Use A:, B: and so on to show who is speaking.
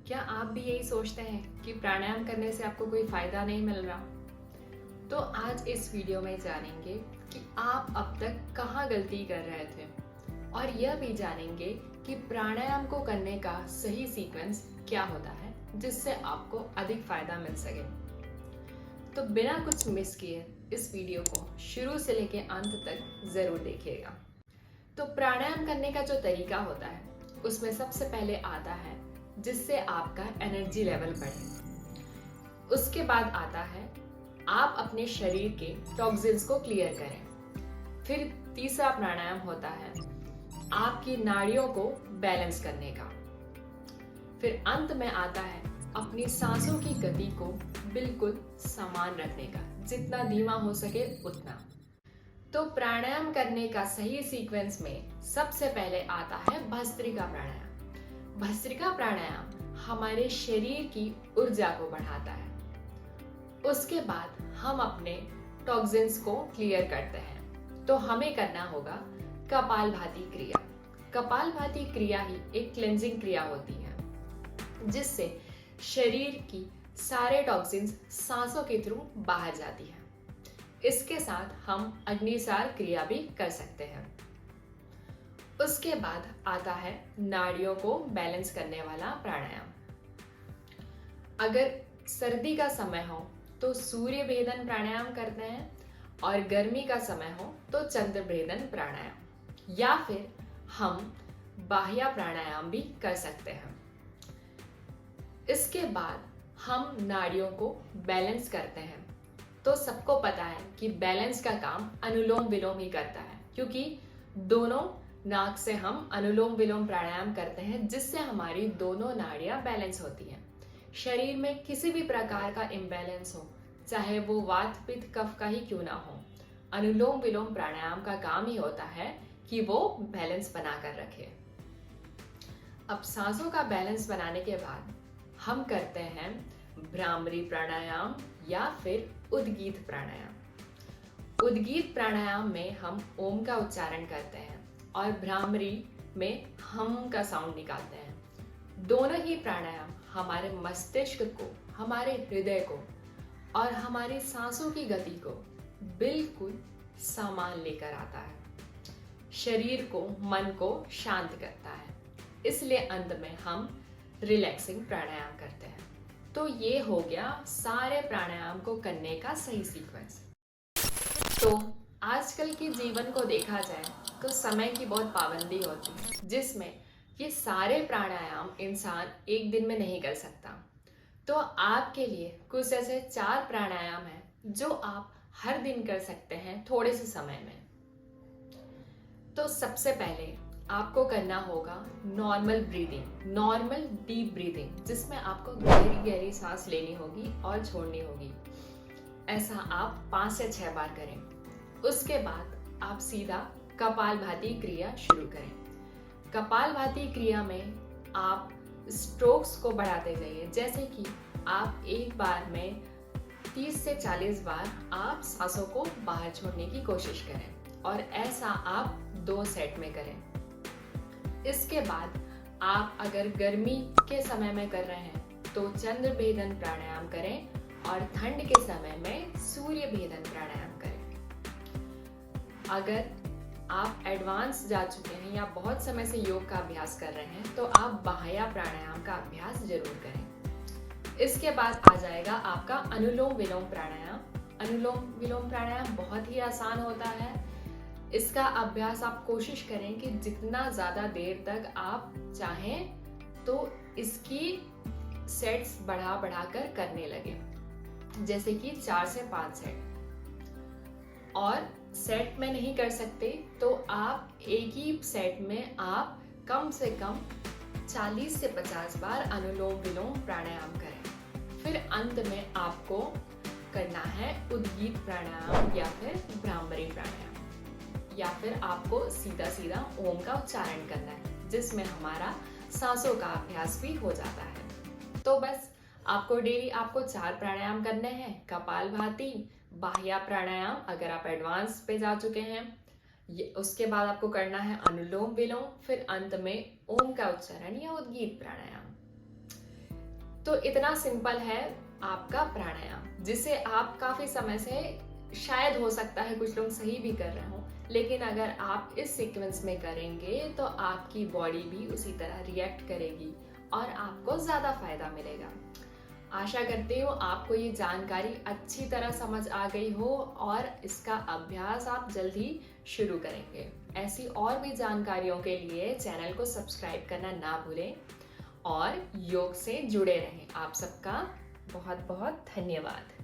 A: क्या आप भी यही सोचते हैं कि प्राणायाम करने से आपको कोई फायदा नहीं मिल रहा? तो आज इस वीडियो में जानेंगे कि आप अब तक कहाँ गलती कर रहे थे और यह भी जानेंगे कि प्राणायाम को करने का सही सीक्वेंस क्या होता है जिससे आपको अधिक फायदा मिल सके। तो बिना कुछ मिस किए इस वीडियो को शुरू से लेके अंत तक जरूर देखिएगा। तो प्राणायाम करने का जो तरीका होता है उसमें सबसे पहले आता है जिससे आपका एनर्जी लेवल बढ़े। उसके बाद आता है आप अपने शरीर के टॉक्सिन्स को क्लियर करें। फिर तीसरा प्राणायाम होता है आपकी नाड़ियों को बैलेंस करने का। फिर अंत में आता है अपनी सांसों की गति को बिल्कुल समान रखने का, जितना धीमा हो सके उतना। तो प्राणायाम करने का सही सीक्वेंस में सबसे पहले आता है भस्त्रिका प्राणायाम। भस्त्रिका प्राणायाम हमारे शरीर की ऊर्जा को बढ़ाता है। उसके बाद हम अपने टॉक्सिन्स को क्लियर करते हैं। तो हमें करना होगा कपालभाति क्रिया। कपालभाति क्रिया ही एक क्लेंजिंग क्रिया होती है जिससे शरीर की सारे टॉक्सिन्स सांसों के थ्रू बाहर जाती है। इसके साथ हम अग्निसार क्रिया भी कर सकते हैं। उसके बाद आता है नाड़ियों को बैलेंस करने वाला प्राणायाम। अगर सर्दी का समय हो तो सूर्य भेदन प्राणायाम करते हैं और गर्मी का समय हो तो चंद्र भेदन प्राणायाम, या फिर हम बाह्य प्राणायाम भी कर सकते हैं। इसके बाद हम नाड़ियों को बैलेंस करते हैं। तो सबको पता है कि बैलेंस का काम अनुलोम विलोम ही करता है, क्योंकि दोनों नाक से हम अनुलोम विलोम प्राणायाम करते हैं जिससे हमारी दोनों नाड़ियां बैलेंस होती हैं। शरीर में किसी भी प्रकार का इम्बैलेंस हो, चाहे वो वात पित्त कफ का ही क्यों ना हो, अनुलोम विलोम प्राणायाम का काम ही होता है कि वो बैलेंस बनाकर रखे। अब सांसों का बैलेंस बनाने के बाद हम करते हैं भ्रामरी प्राणायाम या फिर उद्गीत प्राणायाम। उद्गीत प्राणायाम में हम ओम का उच्चारण करते हैं और भ्रामरी में हम का साउंड निकालते हैं। दोनों ही प्राणायाम हमारे मस्तिष्क को, हमारे हृदय को और हमारी सांसों की गति को बिल्कुल समान लेकर आता है, शरीर को, मन को शांत करता है। इसलिए अंत में हम रिलैक्सिंग प्राणायाम करते हैं। तो ये हो गया सारे प्राणायाम को करने का सही सीक्वेंस। तो आजकल के जीवन को देखा जाए तो समय की बहुत पाबंदी होती है जिसमें ये सारे प्राणायाम इंसान एक दिन में नहीं कर सकता। तो आपके लिए कुछ ऐसे 4 प्राणायाम हैं जो आप हर दिन कर सकते हैं थोड़े से समय में। तो सबसे पहले आपको करना होगा normal breathing, normal deep breathing, जिसमें आपको गहरी गहरी सांस लेनी होगी और छोड़नी होगी। ऐसा आप 5 से 6 बार करें। उसके बाद आप सीधा कपालभाति क्रिया शुरू करें। कपालभाति क्रिया में आप स्ट्रोक्स को बढ़ाते जाइए, जैसे कि आप एक बार में 30 से 40 बार आप सांसों को बाहर छोड़ने की कोशिश करें और ऐसा आप 2 सेट में करें। इसके बाद आप अगर गर्मी के समय में कर रहे हैं तो चंद्र भेदन प्राणायाम करें और ठंड के समय में सूर्य भेदन प्राणायाम करें। अगर आप एडवांस जा चुके हैं या बहुत समय से योग का अभ्यास कर रहे हैं तो आप बाह्य प्राणायाम का अभ्यास जरूर करें। इसके बाद आ जाएगा आपका अनुलोम विलोम प्राणायाम। अनुलोम विलोम प्राणायाम बहुत ही आसान होता है। इसका अभ्यास आप कोशिश करें कि जितना ज़्यादा देर तक आप चाहें तो इसकी सेट्स बढ़ा कर करने लगे, जैसे कि 4 से 5 सेट। और सेट में नहीं कर सकते तो आप एक ही सेट में आप कम से कम 40 से 50 बार अनुलोम विलोम प्राणायाम करें। फिर अंत में आपको करना है उद्गीत प्राणायाम या फिर भ्रामरी प्राणायाम, या फिर आपको सीधा सीधा ओम का उच्चारण करना है जिसमें हमारा सांसों का अभ्यास भी हो जाता है। तो बस आपको डेली 4 प्राणायाम करने हैं। कपालभाति, बाह्य प्राणायाम अगर आप एडवांस पे जा चुके हैं, उसके बाद आपको करना है अनुलोम विलोम, फिर अंत में ओम का उच्चारण या उद्गीत प्राणायाम। तो इतना सिंपल है आपका प्राणायाम, जिसे आप काफी समय से शायद हो सकता है कुछ लोग सही भी कर रहे हो, लेकिन अगर आप इस सीक्वेंस में करेंगे तो आपकी बॉडी भी उसी तरह रिएक्ट करेगी और आपको ज्यादा फायदा मिलेगा। आशा करती हूँ आपको ये जानकारी अच्छी तरह समझ आ गई हो और इसका अभ्यास आप जल्दी शुरू करेंगे। ऐसी और भी जानकारियों के लिए चैनल को सब्सक्राइब करना ना भूलें और योग से जुड़े रहें। आप सबका बहुत बहुत धन्यवाद।